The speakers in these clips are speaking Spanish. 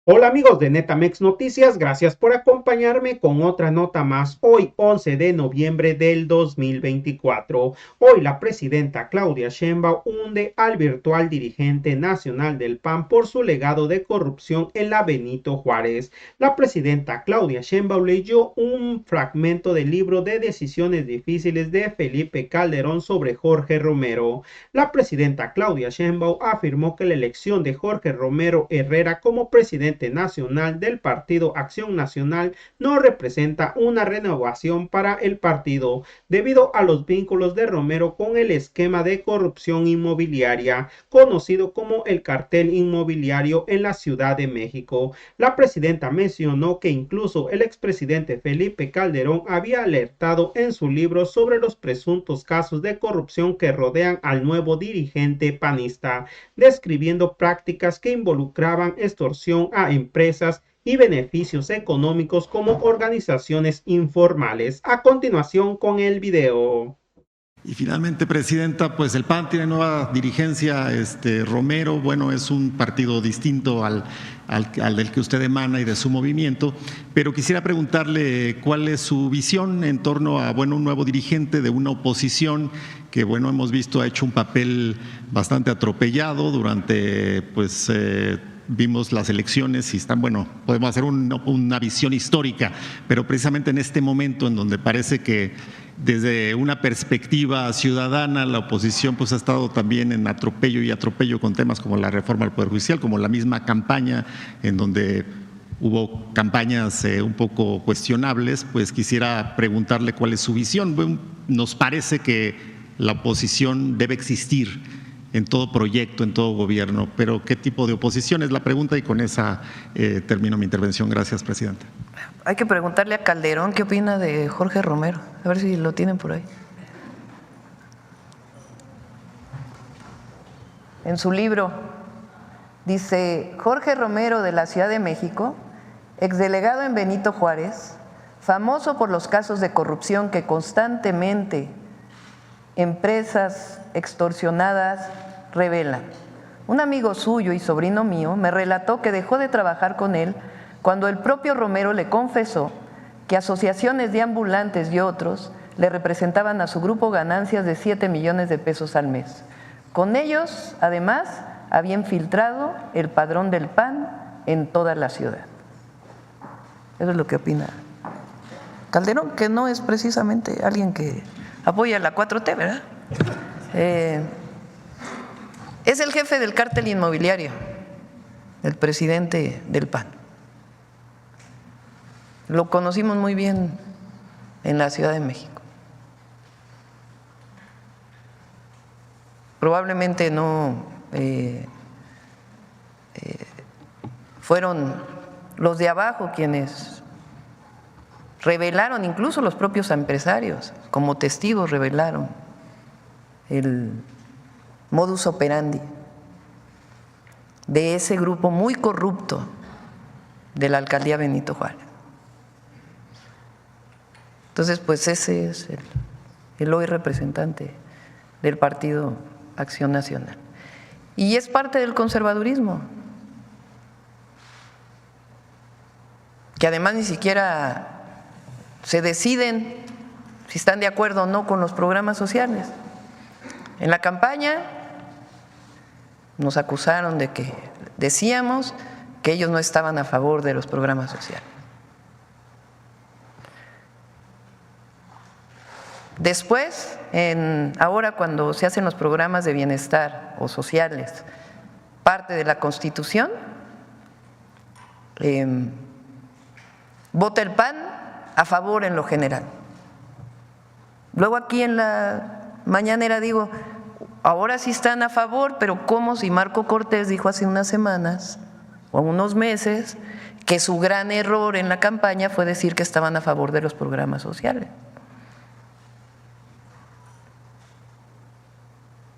Hola amigos de Netamex Noticias, gracias por acompañarme con otra nota más hoy 11 de noviembre del 2024. Hoy la presidenta Claudia Sheinbaum hunde al virtual dirigente nacional del PAN por su legado de corrupción en la Benito Juárez. La presidenta Claudia Sheinbaum leyó un fragmento del libro de decisiones difíciles de Felipe Calderón sobre Jorge Romero. La presidenta Claudia Sheinbaum afirmó que la elección de Jorge Romero Herrera como presidente nacional del Partido Acción Nacional no representa una renovación para el partido, debido a los vínculos de Romero con el esquema de corrupción inmobiliaria, conocido como el cartel inmobiliario en la Ciudad de México. La presidenta mencionó que incluso el expresidente Felipe Calderón había alertado en su libro sobre los presuntos casos de corrupción que rodean al nuevo dirigente panista, describiendo prácticas que involucraban extorsión a empresas y beneficios económicos como organizaciones informales. A continuación con el video. Y finalmente, presidenta, pues el PAN tiene nueva dirigencia, Romero, bueno, es un partido distinto al del que usted emana y de su movimiento, pero quisiera preguntarle cuál es su visión en torno a, bueno, un nuevo dirigente de una oposición que, bueno, hemos visto ha hecho un papel bastante atropellado durante, pues, vimos las elecciones y están, bueno, podemos hacer una visión histórica, pero precisamente en este momento en donde parece que desde una perspectiva ciudadana la oposición pues ha estado también en atropello con temas como la reforma al Poder Judicial, como la misma campaña en donde hubo campañas un poco cuestionables, pues quisiera preguntarle cuál es su visión. Bueno, nos parece que la oposición debe existir en todo proyecto, en todo gobierno, pero ¿qué tipo de oposición es la pregunta? Y con esa termino mi intervención. Gracias, presidenta. Hay que preguntarle a Calderón qué opina de Jorge Romero, a ver si lo tienen por ahí. En su libro dice: Jorge Romero, de la Ciudad de México, exdelegado en Benito Juárez, famoso por los casos de corrupción que constantemente empresas extorsionadas revelan. Un amigo suyo y sobrino mío me relató que dejó de trabajar con él cuando el propio Romero le confesó que asociaciones de ambulantes y otros le representaban a su grupo ganancias de 7 millones de pesos al mes. Con ellos, además, había infiltrado el padrón del PAN en toda la ciudad. Eso es lo que opina Calderón, que no es precisamente alguien que apoya la 4T, ¿verdad? Es el jefe del cártel inmobiliario, el presidente del PAN. Lo conocimos muy bien en la Ciudad de México. Probablemente no fueron los de abajo quienes revelaron, incluso los propios empresarios, como testigos revelaron el modus operandi de ese grupo muy corrupto de la alcaldía Benito Juárez. Entonces, pues ese es el hoy representante del Partido Acción Nacional. Y es parte del conservadurismo, que además ni siquiera se deciden si están de acuerdo o no con los programas sociales. En la campaña nos acusaron de que decíamos que ellos no estaban a favor de los programas sociales. Después, ahora cuando se hacen los programas de bienestar o sociales, parte de la Constitución, vota el PAN a favor en lo general. Luego aquí en la mañanera digo, ahora sí están a favor, pero ¿cómo si Marco Cortés dijo hace unas semanas o unos meses que su gran error en la campaña fue decir que estaban a favor de los programas sociales?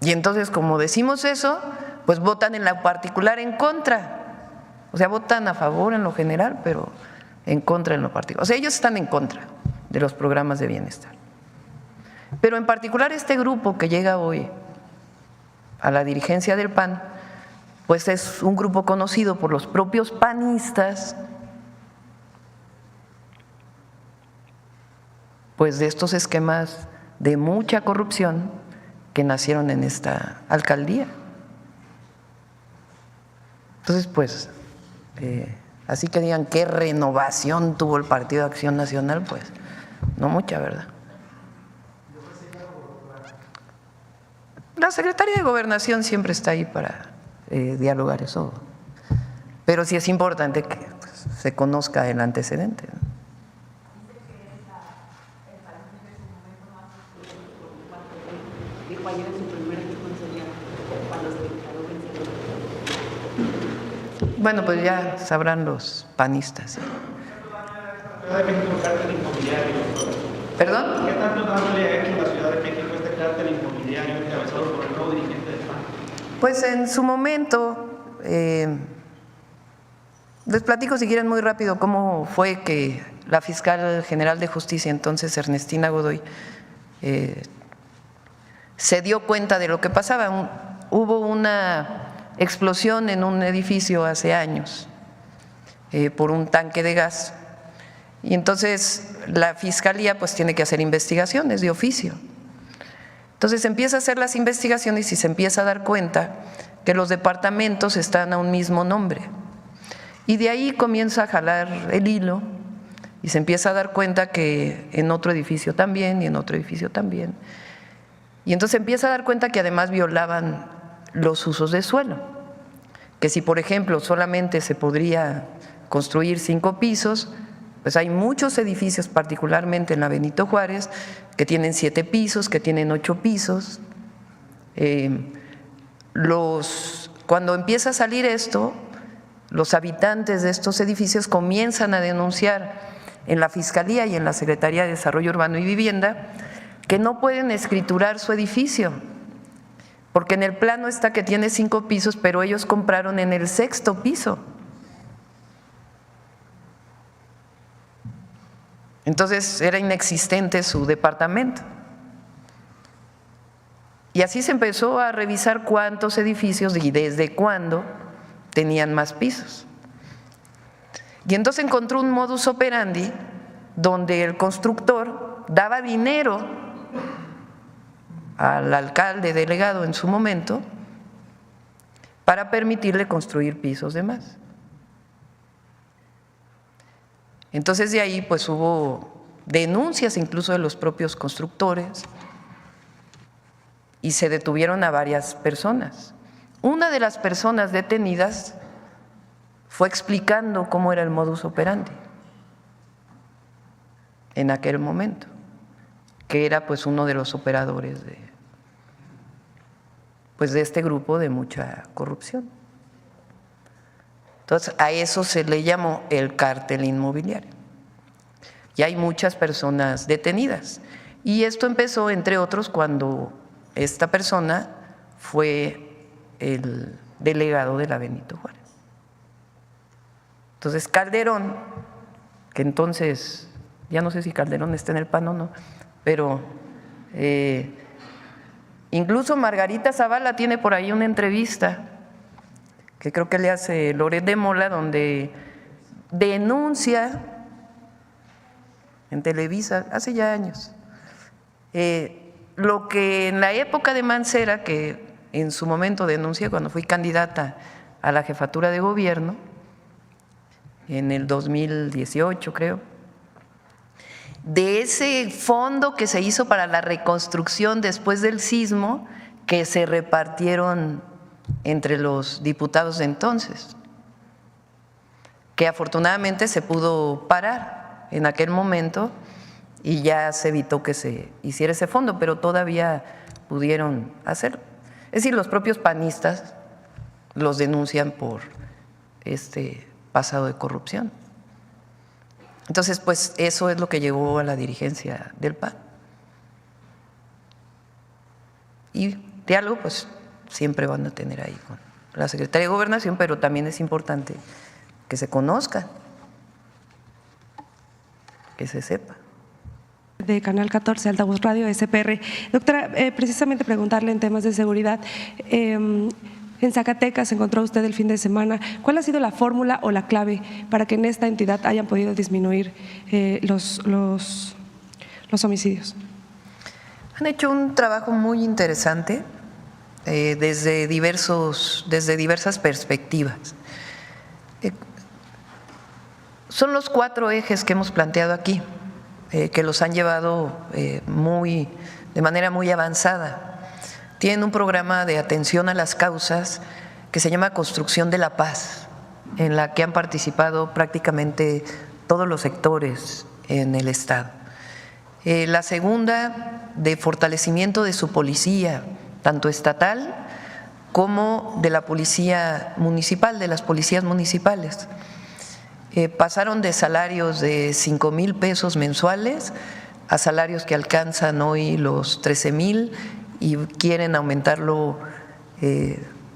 Y entonces, como decimos eso, pues votan en lo particular en contra. O sea, votan a favor en lo general, pero en contra en lo particular. O sea, ellos están en contra de los programas de bienestar. Pero en particular este grupo que llega hoy a la dirigencia del PAN, pues es un grupo conocido por los propios panistas, pues de estos esquemas de mucha corrupción que nacieron en esta alcaldía. Entonces, pues, así que digan qué renovación tuvo el Partido de Acción Nacional, pues no mucha, ¿verdad? La Secretaría de Gobernación siempre está ahí para dialogar eso, pero sí es importante que pues, se conozca el antecedente, ¿no? Bueno, pues ya sabrán los panistas. ¿Sí? ¿Perdón? ¿Qué tanto daño le ha hecho a la Ciudad de México este cártel inmobiliario encabezado por el nuevo dirigente del PAN? Pues en su momento, les platico si quieren muy rápido cómo fue que la fiscal general de justicia, entonces Ernestina Godoy, se dio cuenta de lo que pasaba. Hubo una explosión en un edificio hace años por un tanque de gas y entonces la fiscalía pues tiene que hacer investigaciones de oficio. Entonces empieza a hacer las investigaciones y se empieza a dar cuenta que los departamentos están a un mismo nombre y de ahí comienza a jalar el hilo y se empieza a dar cuenta que en otro edificio también y en otro edificio también, y entonces empieza a dar cuenta que además violaban los usos de suelo, que si por ejemplo solamente se podría construir 5 pisos, pues hay muchos edificios, particularmente en la Benito Juárez, que tienen 7 pisos, que tienen 8 pisos. Cuando empieza a salir esto, los habitantes de estos edificios comienzan a denunciar en la Fiscalía y en la Secretaría de Desarrollo Urbano y Vivienda que no pueden escriturar su edificio, porque en el plano está que tiene 5 pisos, pero ellos compraron en el 6º piso. Entonces era inexistente su departamento. Y así se empezó a revisar cuántos edificios y desde cuándo tenían más pisos. Y entonces encontró un modus operandi donde el constructor daba dinero al alcalde delegado en su momento para permitirle construir pisos de más. Entonces de ahí pues hubo denuncias incluso de los propios constructores y se detuvieron a varias personas. Una de las personas detenidas fue explicando cómo era el modus operandi en aquel momento, que era pues uno de los operadores de este grupo de mucha corrupción. Entonces a eso se le llamó el cártel inmobiliario. Y hay muchas personas detenidas. Y esto empezó, entre otros, cuando esta persona fue el delegado de la Benito Juárez. Entonces Calderón, que entonces, ya no sé si Calderón está en el PAN o no, pero incluso Margarita Zavala tiene por ahí una entrevista que creo que le hace Loret de Mola, donde denuncia en Televisa, hace ya años, lo que en la época de Mancera, que en su momento denuncié cuando fui candidata a la jefatura de gobierno, en el 2018 creo, de ese fondo que se hizo para la reconstrucción después del sismo, que se repartieron entre los diputados de entonces, que afortunadamente se pudo parar en aquel momento y ya se evitó que se hiciera ese fondo, pero todavía pudieron hacerlo. Es decir, los propios panistas los denuncian por este pasado de corrupción. Entonces, pues eso es lo que llevó a la dirigencia del PAN. Y diálogo, pues siempre van a tener ahí con la Secretaría de Gobernación, pero también es importante que se conozca, que se sepa. De Canal 14, Altavoz Radio, SPR. Doctora, precisamente preguntarle en temas de seguridad, En Zacatecas se encontró usted el fin de semana. ¿Cuál ha sido la fórmula o la clave para que en esta entidad hayan podido disminuir los homicidios? Han hecho un trabajo muy interesante desde diversas perspectivas. Son los 4 ejes que hemos planteado aquí, que los han llevado de manera muy avanzada. Tienen un programa de atención a las causas que se llama Construcción de la Paz, en la que han participado prácticamente todos los sectores en el Estado. La segunda, de fortalecimiento de su policía, tanto estatal como de la policía municipal, de las policías municipales. Pasaron de salarios de 5,000 pesos mensuales a salarios que alcanzan hoy los 13,000 y quieren aumentarlo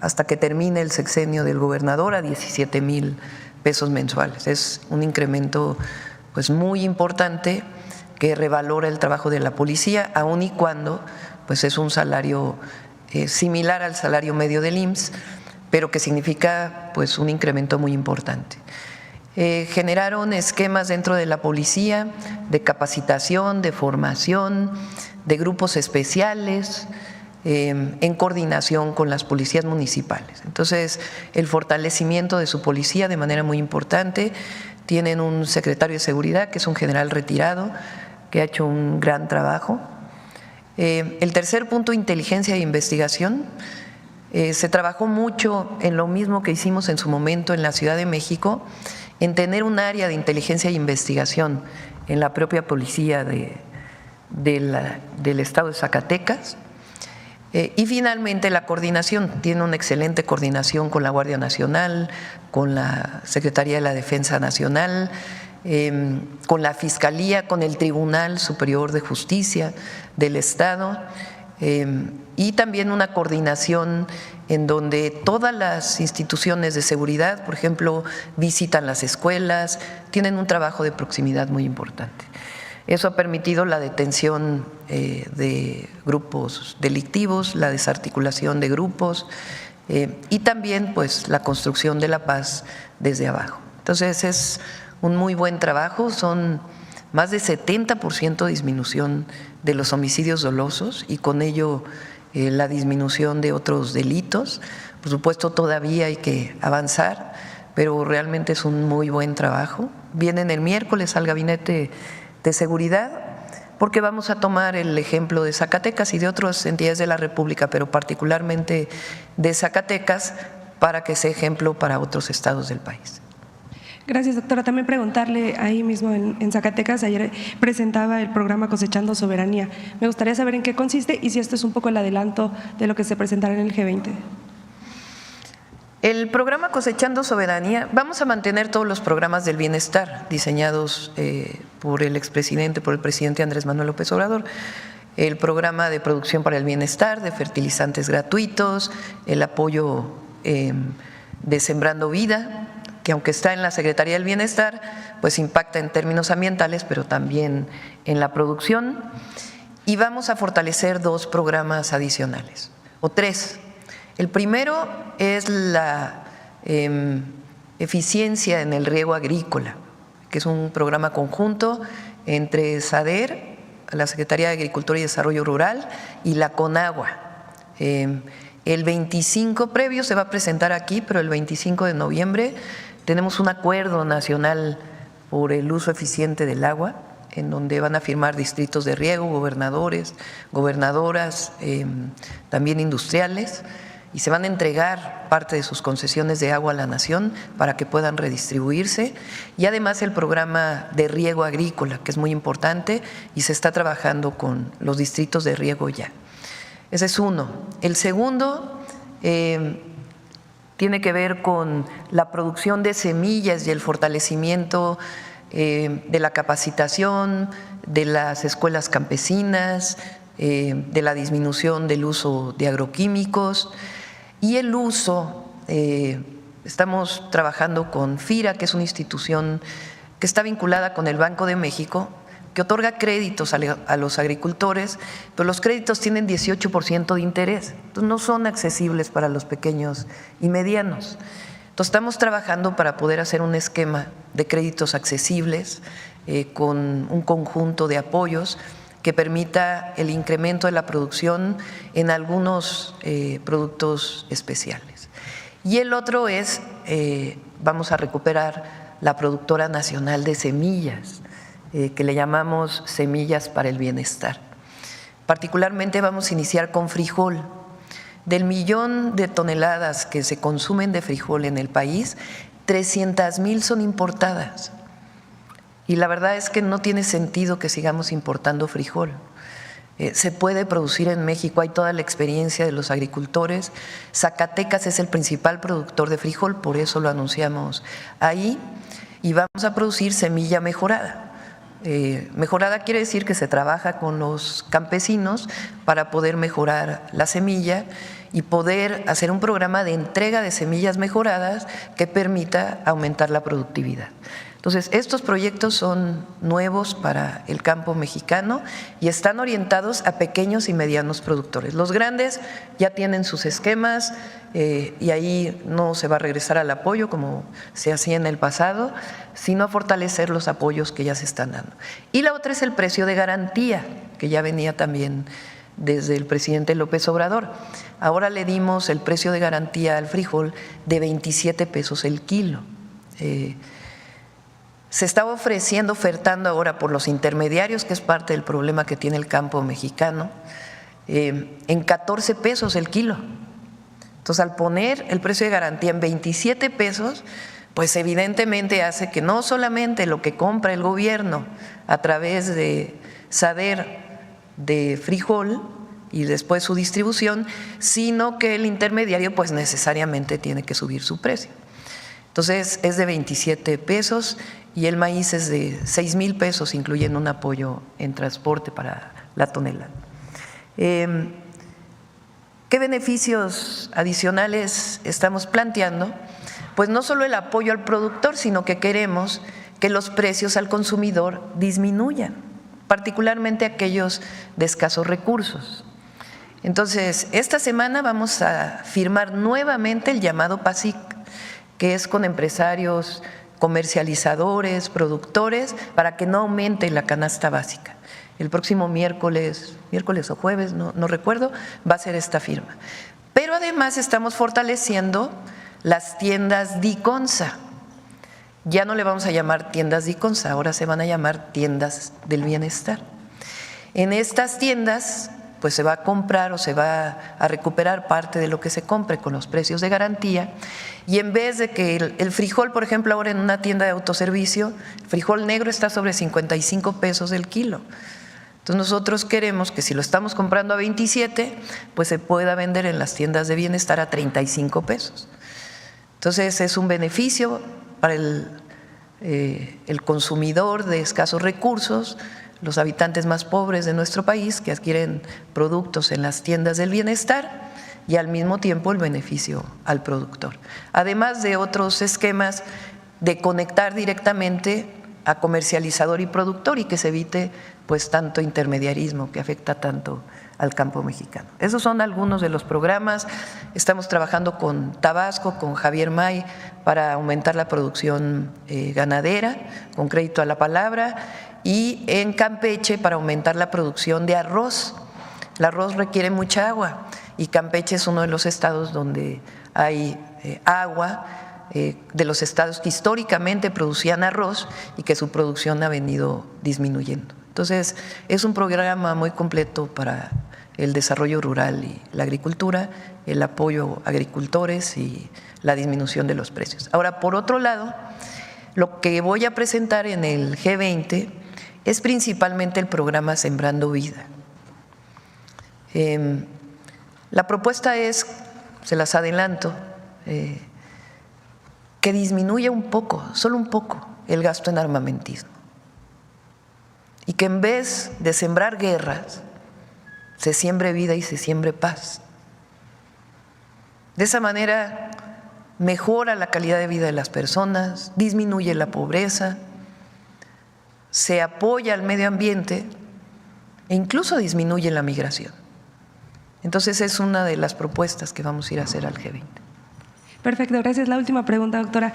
hasta que termine el sexenio del gobernador a 17,000 pesos mensuales. Es un incremento pues muy importante que revalora el trabajo de la policía, aun y cuando pues es un salario similar al salario medio del IMSS, pero que significa pues un incremento muy importante. Generaron esquemas dentro de la policía de capacitación, de formación, de grupos especiales, en coordinación con las policías municipales. Entonces, el fortalecimiento de su policía de manera muy importante. Tienen un secretario de seguridad que es un general retirado que ha hecho un gran trabajo. El tercer punto, inteligencia e investigación. Se trabajó mucho en lo mismo que hicimos en su momento en la Ciudad de México, en tener un área de inteligencia e investigación en la propia policía del estado de Zacatecas. Y finalmente la coordinación, tiene una excelente coordinación con la Guardia Nacional, con la Secretaría de la Defensa Nacional, con la Fiscalía, con el Tribunal Superior de Justicia del Estado, y también una coordinación en donde todas las instituciones de seguridad, por ejemplo, visitan las escuelas, tienen un trabajo de proximidad muy importante. Eso ha permitido la detención de grupos delictivos, la desarticulación de grupos y también pues la construcción de la paz desde abajo. Entonces es un muy buen trabajo, son más de 70% disminución de los homicidios dolosos y con ello la disminución de otros delitos. Por supuesto todavía hay que avanzar, pero realmente es un muy buen trabajo. Vienen el miércoles al Gabinete de Seguridad porque vamos a tomar el ejemplo de Zacatecas y de otras entidades de la República, pero particularmente de Zacatecas, para que sea ejemplo para otros estados del país. Gracias, doctora. También preguntarle ahí mismo en Zacatecas, ayer presentaba el programa Cosechando Soberanía. Me gustaría saber en qué consiste y si esto es un poco el adelanto de lo que se presentará en el G20. El programa Cosechando Soberanía, vamos a mantener todos los programas del bienestar diseñados por el expresidente, por el presidente Andrés Manuel López Obrador. El programa de producción para el bienestar, de fertilizantes gratuitos, el apoyo de Sembrando Vida, que aunque está en la Secretaría del Bienestar, pues impacta en términos ambientales, pero también en la producción. Y vamos a fortalecer 2 programas adicionales, o 3. El primero es la eficiencia en el riego agrícola, que es un programa conjunto entre SADER, la Secretaría de Agricultura y Desarrollo Rural, y la CONAGUA. El 25 previo se va a presentar aquí, pero el 25 de noviembre tenemos un acuerdo nacional por el uso eficiente del agua, en donde van a firmar distritos de riego, gobernadores, gobernadoras, también industriales, y se van a entregar parte de sus concesiones de agua a la nación para que puedan redistribuirse, y además el programa de riego agrícola, que es muy importante y se está trabajando con los distritos de riego ya. Ese es uno. El segundo tiene que ver con la producción de semillas y el fortalecimiento de la capacitación, de las escuelas campesinas, de la disminución del uso de agroquímicos y el uso, estamos trabajando con FIRA, que es una institución que está vinculada con el Banco de México, que otorga créditos a los agricultores, pero los créditos tienen 18% de interés, entonces no son accesibles para los pequeños y medianos. Entonces estamos trabajando para poder hacer un esquema de créditos accesibles con un conjunto de apoyos que permita el incremento de la producción en algunos productos especiales. Y el otro es, vamos a recuperar la productora nacional de semillas, que le llamamos Semillas para el Bienestar. Particularmente vamos a iniciar con frijol. Del 1.000.000 de toneladas que se consumen de frijol en el país, 300,000 son importadas. Y la verdad es que no tiene sentido que sigamos importando frijol. Se puede producir en México, hay toda la experiencia de los agricultores. Zacatecas es el principal productor de frijol, por eso lo anunciamos ahí, y vamos a producir semilla mejorada. Mejorada quiere decir que se trabaja con los campesinos para poder mejorar la semilla y poder hacer un programa de entrega de semillas mejoradas que permita aumentar la productividad. Entonces, estos proyectos son nuevos para el campo mexicano y están orientados a pequeños y medianos productores. Los grandes ya tienen sus esquemas y ahí no se va a regresar al apoyo como se hacía en el pasado, sino a fortalecer los apoyos que ya se están dando. Y la otra es el precio de garantía, que ya venía también desde el presidente López Obrador. Ahora le dimos el precio de garantía al frijol de 27 pesos el kilo. Se está ofertando ahora por los intermediarios, que es parte del problema que tiene el campo mexicano, en 14 pesos el kilo. Entonces, al poner el precio de garantía en 27 pesos, pues evidentemente hace que no solamente lo que compra el gobierno a través de saber de frijol y después su distribución, sino que el intermediario pues necesariamente tiene que subir su precio. Entonces, es de 27 pesos y el maíz es de 6,000 pesos, incluyendo un apoyo en transporte para la tonelada. ¿Qué beneficios adicionales estamos planteando? Pues no solo el apoyo al productor, sino que queremos que los precios al consumidor disminuyan, particularmente aquellos de escasos recursos. Entonces, esta semana vamos a firmar nuevamente el llamado PASIC, que es con empresarios, comercializadores, productores, para que no aumente la canasta básica. El próximo miércoles o jueves, no recuerdo, va a ser esta firma. Pero además estamos fortaleciendo las tiendas Diconsa. Ya no le vamos a llamar tiendas Diconsa, ahora se van a llamar tiendas del bienestar. En estas tiendas pues se va a comprar o se va a recuperar parte de lo que se compre con los precios de garantía, y en vez de que el frijol, por ejemplo, ahora en una tienda de autoservicio, el frijol negro está sobre 55 pesos el kilo. Entonces nosotros queremos que si lo estamos comprando a 27, pues se pueda vender en las tiendas de bienestar a 35 pesos. Entonces es un beneficio para el consumidor de escasos recursos, los habitantes más pobres de nuestro país que adquieren productos en las tiendas del bienestar, y al mismo tiempo el beneficio al productor. Además de otros esquemas de conectar directamente a comercializador y productor y que se evite pues tanto intermediarismo que afecta tanto al campo mexicano. Esos son algunos de los programas. Estamos trabajando con Tabasco, con Javier May, para aumentar la producción ganadera, con crédito a la palabra, y en Campeche para aumentar la producción de arroz. El arroz requiere mucha agua y Campeche es uno de los estados donde hay agua, de los estados que históricamente producían arroz y que su producción ha venido disminuyendo. Entonces, es un programa muy completo para el desarrollo rural y la agricultura, el apoyo a agricultores y la disminución de los precios. Ahora, por otro lado, lo que voy a presentar en el G20 es principalmente el programa Sembrando Vida. La propuesta es, se las adelanto, que disminuya un poco, solo un poco, el gasto en armamentismo. Y que en vez de sembrar guerras, se siembre vida y se siembre paz. De esa manera mejora la calidad de vida de las personas, disminuye la pobreza, se apoya al medio ambiente e incluso disminuye la migración. Entonces es una de las propuestas que vamos a ir a hacer al G20. Perfecto, gracias. La última pregunta, doctora.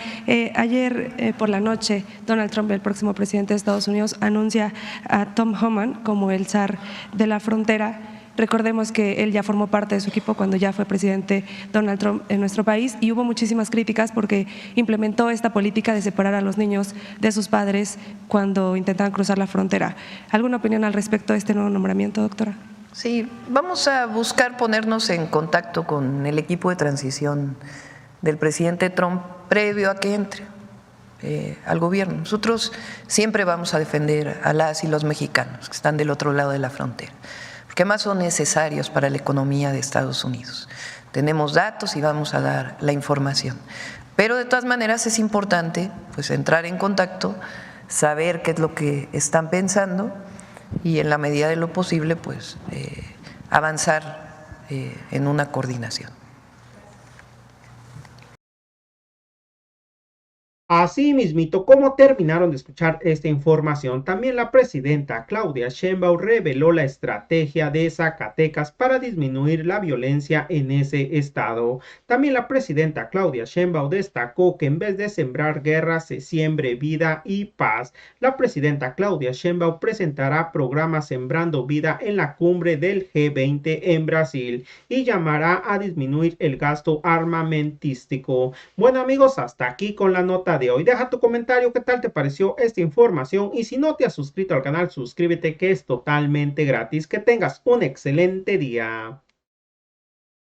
Ayer por la noche, Donald Trump, el próximo presidente de Estados Unidos, anuncia a Tom Homan como el zar de la frontera. Recordemos que él ya formó parte de su equipo cuando ya fue presidente Donald Trump en nuestro país y hubo muchísimas críticas porque implementó esta política de separar a los niños de sus padres cuando intentaban cruzar la frontera. ¿Alguna opinión al respecto de este nuevo nombramiento, doctora? Sí, vamos a buscar ponernos en contacto con el equipo de transición del presidente Trump previo a que entre al gobierno. Nosotros siempre vamos a defender a las y los mexicanos que están del otro lado de la frontera, porque además son necesarios para la economía de Estados Unidos. Tenemos datos y vamos a dar la información. Pero de todas maneras es importante pues entrar en contacto, saber qué es lo que están pensando y en la medida de lo posible pues avanzar en una coordinación. Así mismito, como terminaron de escuchar esta información, también la presidenta Claudia Sheinbaum reveló la estrategia de Zacatecas para disminuir la violencia en ese estado. También la presidenta Claudia Sheinbaum destacó que en vez de sembrar guerra se siembre vida y paz. La presidenta Claudia Sheinbaum presentará programa Sembrando Vida en la cumbre del G20 en Brasil y llamará a disminuir el gasto armamentístico. Bueno amigos, hasta aquí con la nota de hoy. Deja tu comentario, qué tal te pareció esta información y si no te has suscrito al canal, suscríbete que es totalmente gratis. Que tengas un excelente día.